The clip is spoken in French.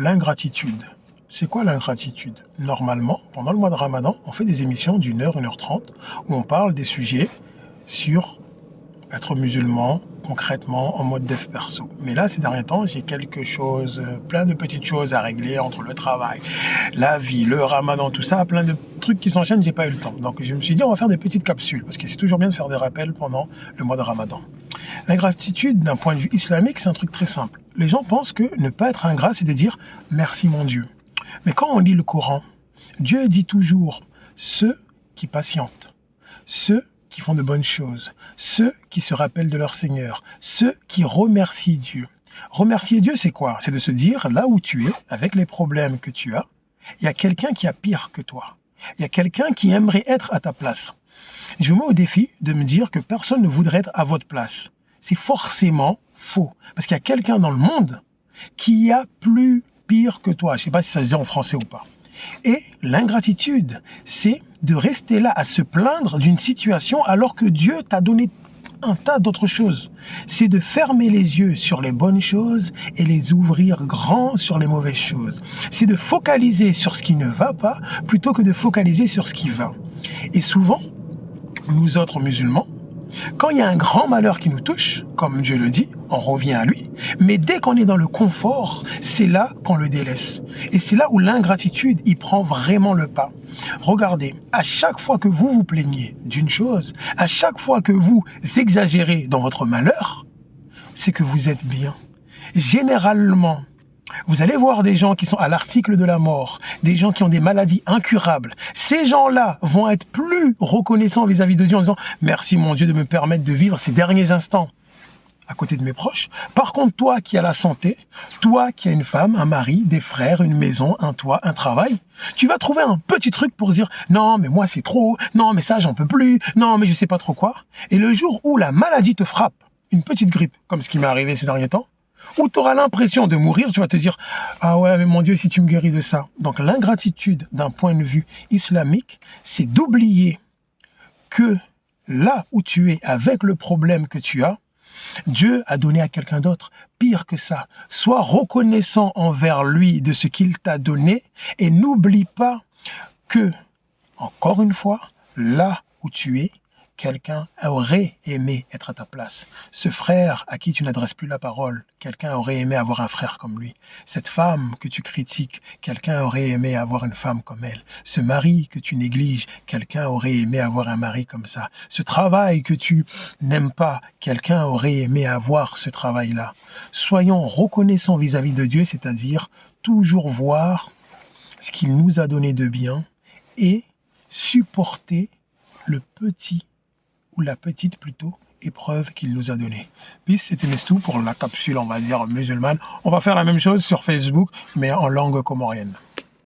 L'ingratitude. C'est quoi l'ingratitude? Normalement, pendant le mois de Ramadan, on fait des émissions d'une heure, 1h30, où on parle des sujets sur être musulman, concrètement, en mode dev perso. Mais là, ces derniers temps, j'ai quelque chose, plein de petites choses à régler entre le travail, la vie, le Ramadan, tout ça, plein de trucs qui s'enchaînent, j'ai pas eu le temps. Donc je me suis dit, on va faire des petites capsules, parce que c'est toujours bien de faire des rappels pendant le mois de Ramadan. L'ingratitude, d'un point de vue islamique, c'est un truc très simple. Les gens pensent que ne pas être ingrat, c'est de dire « merci mon Dieu ». Mais quand on lit le Coran, Dieu dit toujours « ceux qui patientent, ceux qui font de bonnes choses, ceux qui se rappellent de leur Seigneur, ceux qui remercient Dieu ». Remercier Dieu, c'est quoi? C'est de se dire, là où tu es, avec les problèmes que tu as, il y a quelqu'un qui a pire que toi. Il y a quelqu'un qui aimerait être à ta place. Je vous mets au défi de me dire que personne ne voudrait être à votre place. C'est forcément faux. Parce qu'il y a quelqu'un dans le monde qui a plus pire que toi. Je ne sais pas si ça se dit en français ou pas. Et l'ingratitude, c'est de rester là à se plaindre d'une situation alors que Dieu t'a donné un tas d'autres choses. C'est de fermer les yeux sur les bonnes choses et les ouvrir grands sur les mauvaises choses. C'est de focaliser sur ce qui ne va pas plutôt que de focaliser sur ce qui va. Et souvent, nous autres musulmans, quand il y a un grand malheur qui nous touche, comme Dieu le dit, on revient à lui. Mais dès qu'on est dans le confort, c'est là qu'on le délaisse. Et c'est là où l'ingratitude, il prend vraiment le pas. Regardez, à chaque fois que vous vous plaignez d'une chose, à chaque fois que vous exagérez dans votre malheur, c'est que vous êtes bien. Généralement, vous allez voir des gens qui sont à l'article de la mort, des gens qui ont des maladies incurables. Ces gens-là vont être plus reconnaissants vis-à-vis de Dieu en disant « Merci mon Dieu de me permettre de vivre ces derniers instants à côté de mes proches. » Par contre, toi qui as la santé, toi qui as une femme, un mari, des frères, une maison, un toit, un travail, tu vas trouver un petit truc pour dire « Non, mais moi c'est trop, non, mais ça j'en peux plus, non, mais je sais pas trop quoi. » Et le jour où la maladie te frappe, une petite grippe, comme ce qui m'est arrivé ces derniers temps, où tu auras l'impression de mourir, tu vas te dire « Ah ouais, mais mon Dieu, si tu me guéris de ça ». Donc l'ingratitude, d'un point de vue islamique, c'est d'oublier que là où tu es, avec le problème que tu as, Dieu a donné à quelqu'un d'autre. Pire que ça, sois reconnaissant envers lui de ce qu'il t'a donné et n'oublie pas que, encore une fois, là où tu es, quelqu'un aurait aimé être à ta place. Ce frère à qui tu n'adresses plus la parole, quelqu'un aurait aimé avoir un frère comme lui. Cette femme que tu critiques, quelqu'un aurait aimé avoir une femme comme elle. Ce mari que tu négliges, quelqu'un aurait aimé avoir un mari comme ça. Ce travail que tu n'aimes pas, quelqu'un aurait aimé avoir ce travail-là. Soyons reconnaissants vis-à-vis de Dieu, c'est-à-dire toujours voir ce qu'il nous a donné de bien et supporter le petit ou la petite plutôt, épreuve qu'il nous a donnée. Puis c'était Mestou pour la capsule, on va dire, musulmane. On va faire la même chose sur Facebook, mais en langue comorienne.